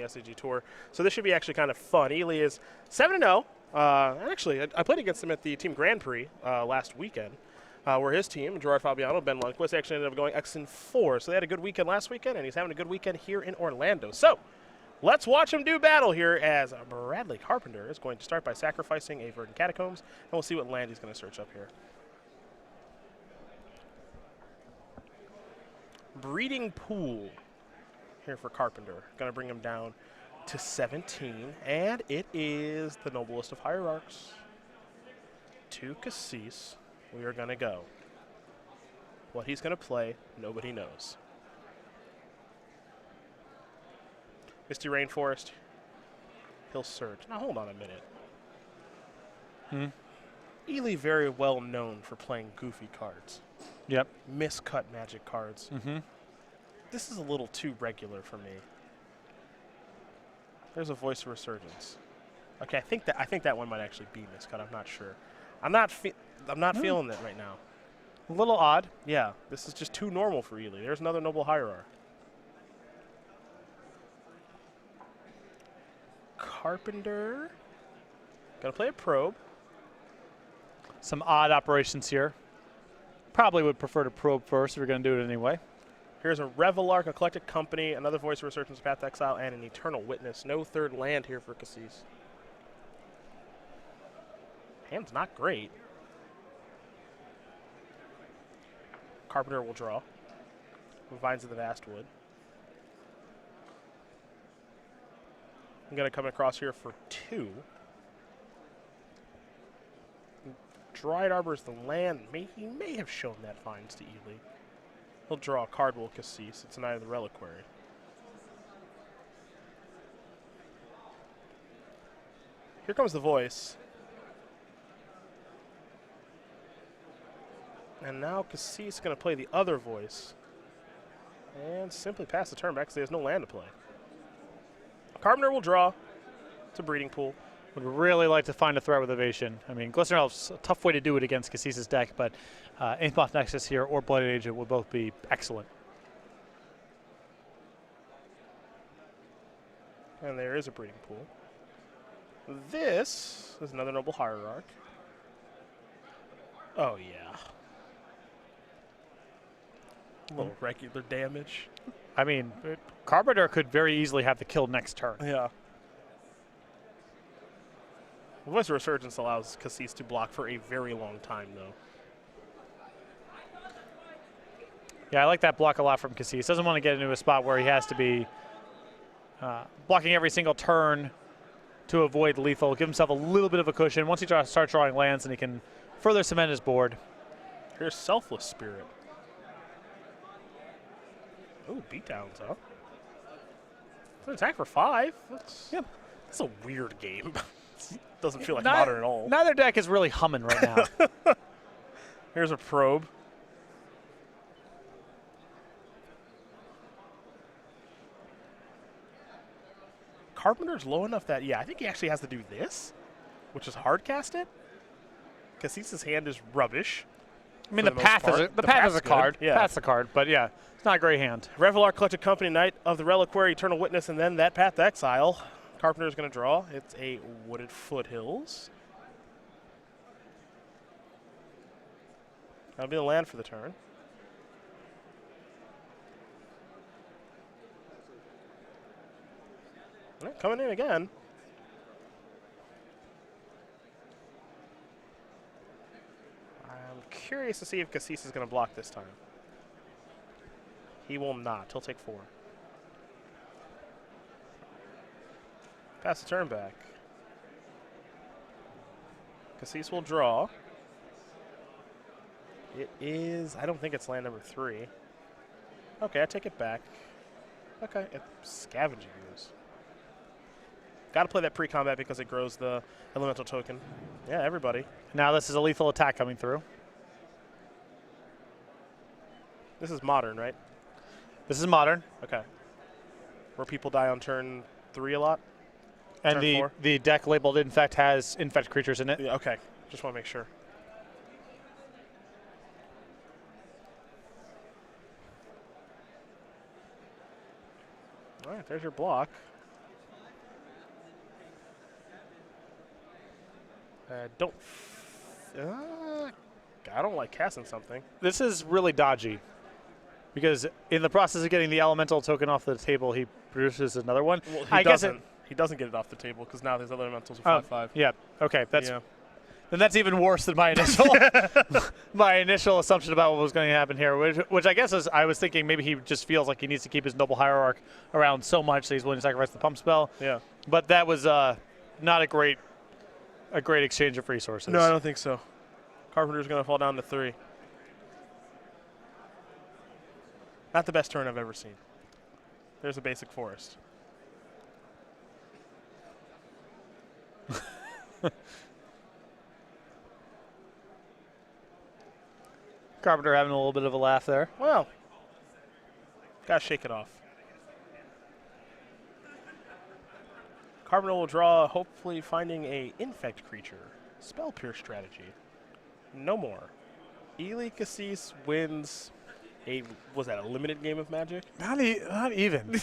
the SCG Tour. So this should be actually kind of fun. Ely is 7-0. Actually, I played against him at the Team Grand Prix last weekend, where his team, Gerard Fabiano, Ben Lundquist, actually ended up going X4. So they had a good weekend last weekend, and he's having a good weekend here in Orlando. So let's watch him do battle here as Bradley Carpenter is going to start by sacrificing a Verdant Catacombs, and we'll see what land he's going to search up here. Breeding Pool here for Carpenter. Going to bring him down to 17, and it is the noblest of hierarchs. To Kassis, we are going to go. What he's going to play, nobody knows. Misty Rainforest, he'll search. Now hold on a minute. Ely very well known for playing goofy cards. Yep. Miscut Magic cards. This is a little too regular for me. There's a Voice of Resurgence. Okay, I think that one might actually be miscut. I'm not sure. I'm not feeling it right now. A little odd. Yeah, this is just too normal for Ely. There's another Noble Hierarch. Carpenter. Gonna play a probe. Some odd operations here. Probably would prefer to probe first if you're going to do it anyway. Here's a Revelark, a Collected Company, another Voice of Resurgence, Path to Exile, and an Eternal Witness. No third land here for Kassis. Hand's not great. Carpenter will draw. Vines of the Vastwood. I'm going to come across here for 2. Dried Arbor is the land. He may have shown that Vines to Ely. He'll draw a card, will Kassis. It's an Eye of the Reliquary. Here comes the Voice. And now Kassis is going to play the other Voice. And simply pass the turn back because he has no land to play. Carpenter will draw. It's a Breeding Pool. Would really like to find a threat with Evasion. I mean, Glistener Elf's a tough way to do it against Kassis' deck, but Inkmoth Nexus here or Blooded Agent would both be excellent. And there is a Breeding Pool. This is another Noble Hierarch. Oh, yeah. A little regular damage. I mean, Carpenter could very easily have the kill next turn. Yeah. Voice of Resurgence allows Kassis to block for a very long time, though. Yeah, I like that block a lot from Kassis. Doesn't want to get into a spot where he has to be blocking every single turn to avoid lethal. Give himself a little bit of a cushion. Once he starts drawing lands, and he can further cement his board. Here's Selfless Spirit. Ooh, beatdowns, huh? An attack for 5. That's a weird game. Doesn't feel like modern at all. Neither deck is really humming right now. Here's a probe. Carpenter's low enough that, I think he actually has to do this, which is hard cast it. Kassis' hand is rubbish. I mean, the path is a card. Yeah. Path's a card, but yeah, it's not a great hand. Revelar, Collected Company, Knight of the Reliquary, Eternal Witness, and then that Path to Exile. Carpenter's going to draw. It's a Wooded Foothills. That'll be the land for the turn. Coming in again. I'm curious to see if Kassis is going to block this time. He will not. He'll take 4. Pass the turn back. Kassis will draw. It is, I don't think it's land number 3. Okay, I take it back. Okay, it's Scavenging Ooze. Got to play that pre-combat because it grows the elemental token. Yeah, everybody. Now this is a lethal attack coming through. This is modern, right? This is modern. Okay. Where people die on turn 3 a lot? And the deck labeled Infect has Infect creatures in it. Yeah, okay. Just want to make sure. All right, there's your block. I don't like casting something. This is really dodgy because in the process of getting the elemental token off the table, he produces another one. Well, I guess he doesn't get it off the table because now his other elementals are 5/5. Yeah. Okay. Then that's even worse than my initial assumption about what was going to happen here, which I guess is I was thinking maybe he just feels like he needs to keep his noble hierarch around so much that he's willing to sacrifice the pump spell. Yeah. But that was not a great exchange of resources. No, I don't think so. Carpenter's going to fall down to 3. Not the best turn I've ever seen. There's a basic forest. Carpenter having a little bit of a laugh there. Well, got to shake it off. Carpenter will draw, hopefully finding a infect creature. Spell Pierce strategy. No more. Ely Kassis wins was that a limited game of Magic? Not even.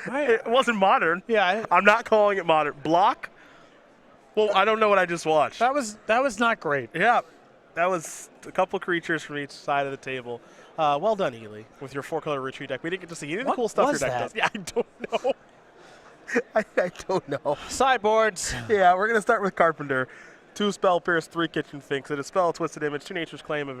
It wasn't modern. Yeah. I'm not calling it modern. Block? Well, I don't know what I just watched. That was not great. Yeah. That was a couple creatures from each side of the table. Well done, Ely, with your 4-color retreat deck. We didn't get to see any of the cool stuff your deck does. Yeah, I don't know. I don't know. Sideboards. Yeah, we're going to start with Carpenter. 2 Spell Pierce, 3 Kitchen Finks, a Dispel, Twisted Image, 2 Nature's Claim of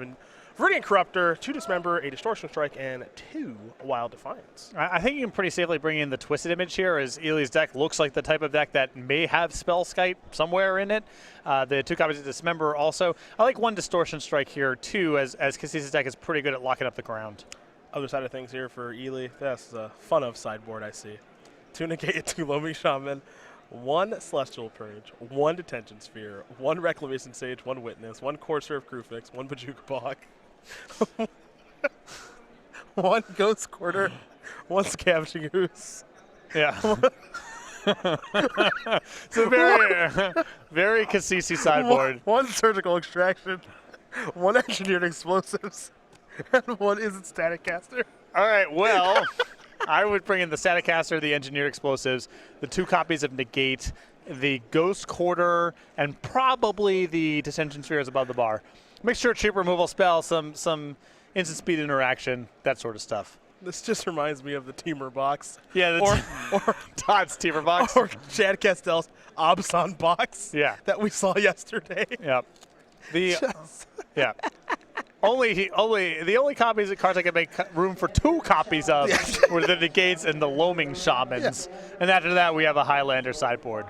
Viridian Corruptor, 2 Dismember, a Distortion Strike, and 2 Wild Defiance. I think you can pretty safely bring in the Twisted Image here, as Ely's deck looks like the type of deck that may have Spell Skite somewhere in it. The 2 copies of Dismember also. I like 1 Distortion Strike here, too, as Kassis' deck is pretty good at locking up the ground. Other side of things here for Ely. That's the fun of sideboard, I see. 2 Negate, 2 Loaming Shaman, 1 Celestial Purge, 1 Detention Sphere, 1 Reclamation Sage, 1 Witness, 1 Courser of Crufix, 1 Bajuka Bog, 1 Ghost Quarter, 1 Scavenging Ooze. Yeah. It's a very Kassis sideboard. 1 Surgical Extraction, 1 Engineered Explosives, and 1 Isn't Static Caster. All right, well, I would bring in the Staticaster, the Engineered Explosives, the 2 copies of Negate, the Ghost Quarter, and probably the Detention Spheres above the bar. Make sure cheap removal spell, some instant speed interaction, that sort of stuff. This just reminds me of the Teamer box. Yeah, or Todd's Teamer box. Or Chad Castell's Absan box. Yeah. That we saw yesterday. Yeah. Yeah. The only copies of cards I can make option for 2 copies of were the Negates and the Loaming Shamans. Yeah. And after that, we have a Highlander sideboard.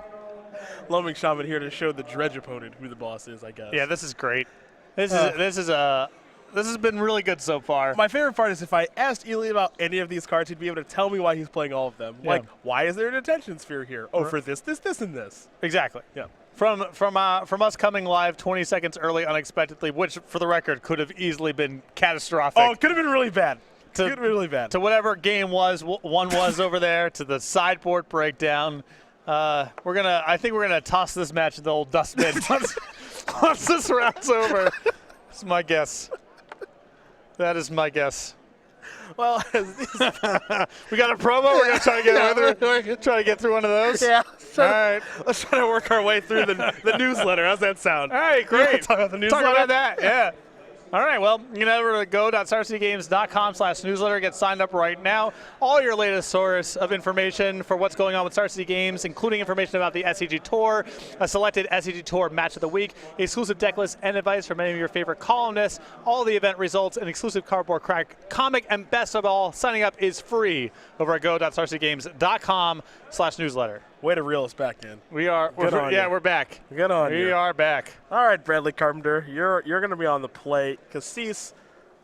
Loaming Shaman here to show the dredge opponent who the boss is, I guess. Yeah, this is great. This has been really good so far. My favorite part is if I asked Ely about any of these cards, he'd be able to tell me why he's playing all of them. Yeah. Like, why is there a Detention Sphere here? Oh, for this, and this. Exactly. Yeah. From us coming live 20 seconds early unexpectedly, which, for the record, could have easily been catastrophic. Oh, it could have been really bad. Could have been really bad. To whatever game one was over there, to the sideboard breakdown. I think we're gonna toss this match in the old dustbin once this round's over. That's my guess. That is my guess. Well, we got a promo. We're gonna try to get through one of those. Yeah. All right. Let's try to work our way through the newsletter. How's that sound? All right, great. Talk about the newsletter. Talk about that. Yeah. All right, well, you can head over to go.starcitygames.com/newsletter. Get signed up right now. All your latest source of information for what's going on with Star City Games, including information about the SCG Tour, a selected SCG Tour match of the week, exclusive deck lists and advice from many of your favorite columnists, all the event results, an exclusive cardboard crack comic, and best of all, signing up is free over at go.starcitygames.com/newsletter. Way to reel us back in. We're back. Good on you. We are back. All right, Bradley Carpenter, you're going to be on the plate. Kassis,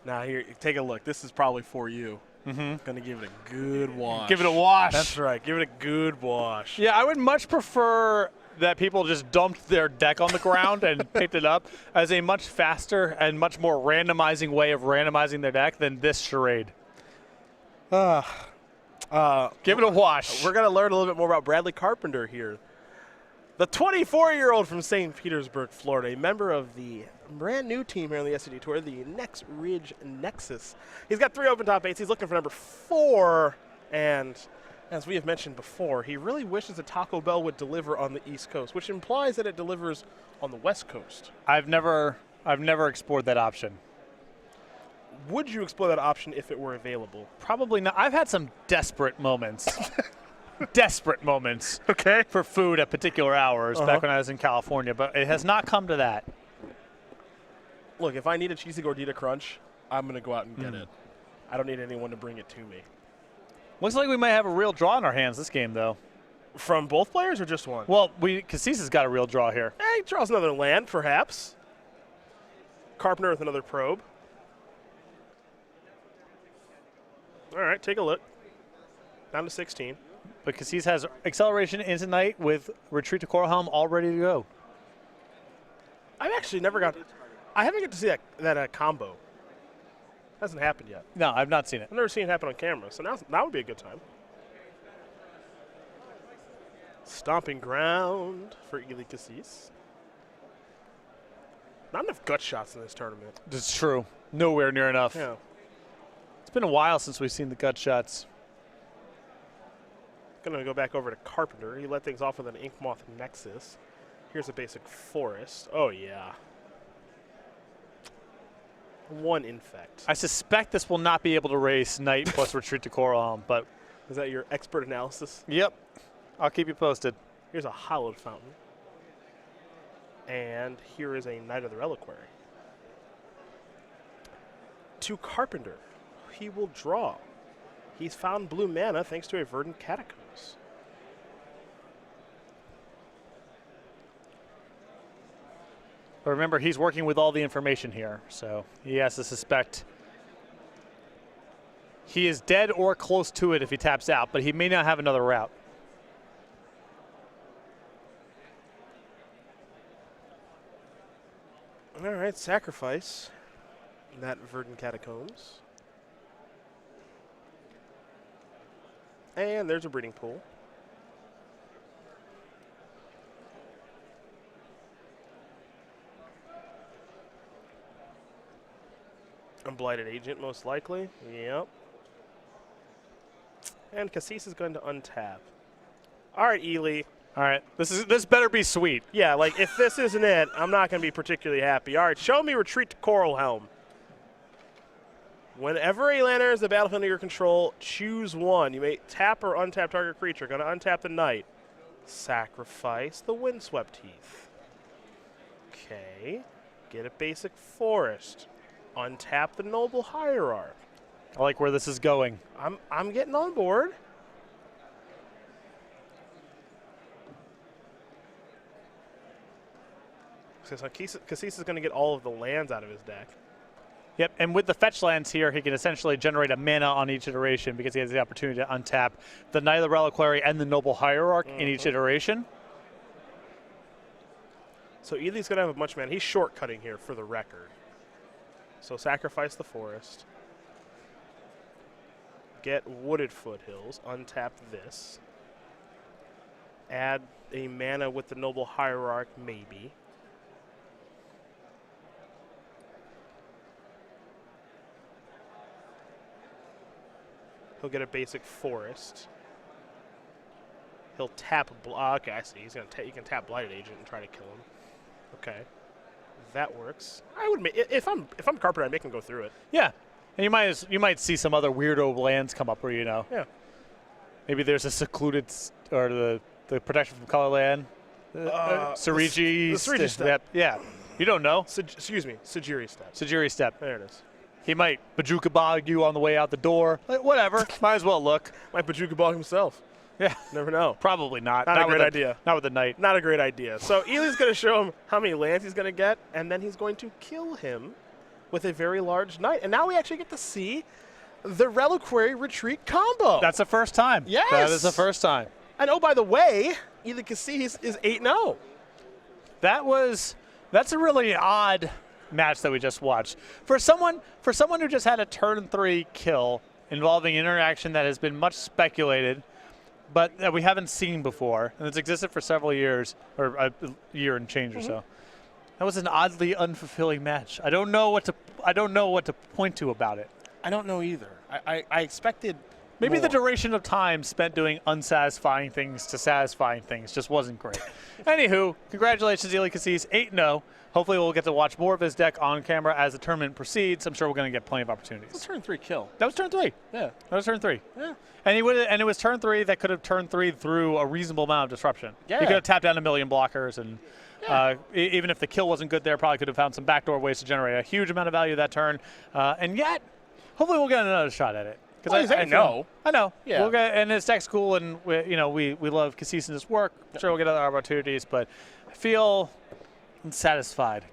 now here, take a look. This is probably for you. Going to give it a good wash. Give it a wash. That's right. Give it a good wash. Yeah, I would much prefer that people just dumped their deck on the ground and picked it up as a much faster and much more randomizing way of randomizing their deck than this charade. Give it a wash. We're going to learn a little bit more about Bradley Carpenter here. The 24-year-old from St. Petersburg, Florida, a member of the brand new team here on the SCG Tour, the Next Ridge Nexus. He's got 3 open top 8s. He's looking for number 4, and As we have mentioned before, he really wishes that Taco Bell would deliver on the East Coast, which implies that it delivers on the West Coast. I've never explored that option. Would you explore that option if it were available? Probably not. I've had some desperate moments. Desperate moments. Okay. For food at particular hours back when I was in California, but it has not come to that. Look, if I need a cheesy gordita crunch, I'm going to go out and get it. I don't need anyone to bring it to me. Looks like we might have a real draw in our hands this game, though. From both players or just one? Well, Kassis has got a real draw here. He draws another land, perhaps. Carpenter with another probe. All right, take a look. Down to 16. But Kassis has acceleration into night with retreat to Coral Helm all ready to go. I've actually never got. I haven't got to see that combo. Hasn't happened yet. No, I've not seen it. I've never seen it happen on camera, so now would be a good time. Stomping ground for Ely Kassis. Not enough gut shots in this tournament. It's true. Nowhere near enough. Yeah. It's been a while since we've seen the gut shots. Going to go back over to Carpenter. He let things off with an Inkmoth Nexus. Here's a basic forest. Oh, yeah. One infect. I suspect this will not be able to race night plus retreat to Coral Helm, but... Is that your expert analysis? Yep. I'll keep you posted. Here's a Hallowed Fountain. And here is a Knight of the Reliquary. To Carpenter. He will draw. He's found blue mana thanks to a Verdant Catacombs. But remember, he's working with all the information here, so he has to suspect he is dead or close to it if he taps out, but he may not have another route. All right, sacrifice that Verdant Catacombs. And there's a breeding pool. Unblighted Agent, most likely. Yep. And Kassis is going to untap. All right, Ely. All right, this better be sweet. Yeah, like if this isn't it, I'm not going to be particularly happy. All right, show me retreat to Coral Helm. Whenever a land enters the battlefield under your control, choose one. You may tap or untap target creature. Going to untap the Knight. Sacrifice the Windswept Heath. Okay. Get a basic forest. Untap the Noble Hierarch. I like where this is going. I'm getting on board. So Kassis is going to get all of the lands out of his deck. Yep, and with the fetch lands here, he can essentially generate a mana on each iteration because he has the opportunity to untap the Knight of the Reliquary and the Noble Hierarch in each iteration. So Ely's going to have a bunch of mana. He's shortcutting here for the record. So sacrifice the forest. Get Wooded Foothills. Untap this. Add a mana with the Noble Hierarch, maybe. He'll get a basic forest. He'll tap. Okay, I see. He's gonna. He can tap Blighted Agent and try to kill him. Okay, that works. I would make if I'm Carpenter, I'd make him go through it. Yeah, and you might see some other weirdo lands come up where Yeah. Maybe there's a secluded or the protection from color land. Serigi. The Serigi step. Yeah. You don't know. Excuse me. Sajiri step. Sajiri step. There it is. He might Bajuka Bog you on the way out the door. Like, whatever. Might as well look. Might Bajuka Bog himself. Yeah. Never know. Probably not. Not a great idea. Not with the Knight. Not a great idea. So Ely's going to show him how many lands he's going to get, and then he's going to kill him with a very large Knight. And now we actually get to see the Reliquary Retreat combo. That's the first time. Yes. That is the first time. And oh, by the way, Ely Kassis is 8-0. That's a really odd match that we just watched. For someone who just had a turn 3 kill involving interaction that has been much speculated, but that we haven't seen before, and it's existed for several years, or a year and change or so. That was an oddly unfulfilling match. I don't know what to point to about it. I don't know either. I expected Maybe the more. duration of time spent doing unsatisfying things to satisfying things just wasn't great. Anywho, congratulations, Eli Kassis, 8-0. Hopefully we'll get to watch more of his deck on camera as the tournament proceeds. I'm sure we're going to get plenty of opportunities. It's a turn 3 kill. That was turn 3. Yeah. That was turn 3. Yeah. And it was turn 3 that could have turned 3 through a reasonable amount of disruption. Yeah. He could have tapped down a million blockers, and even if the kill wasn't good there, probably could have found some backdoor ways to generate a huge amount of value that turn. And yet, hopefully we'll get another shot at it. Well, I know. I know. Yeah. We'll get, and his deck's cool, and we love Kassis and his work. I'm sure we'll get other opportunities, but I feel unsatisfied.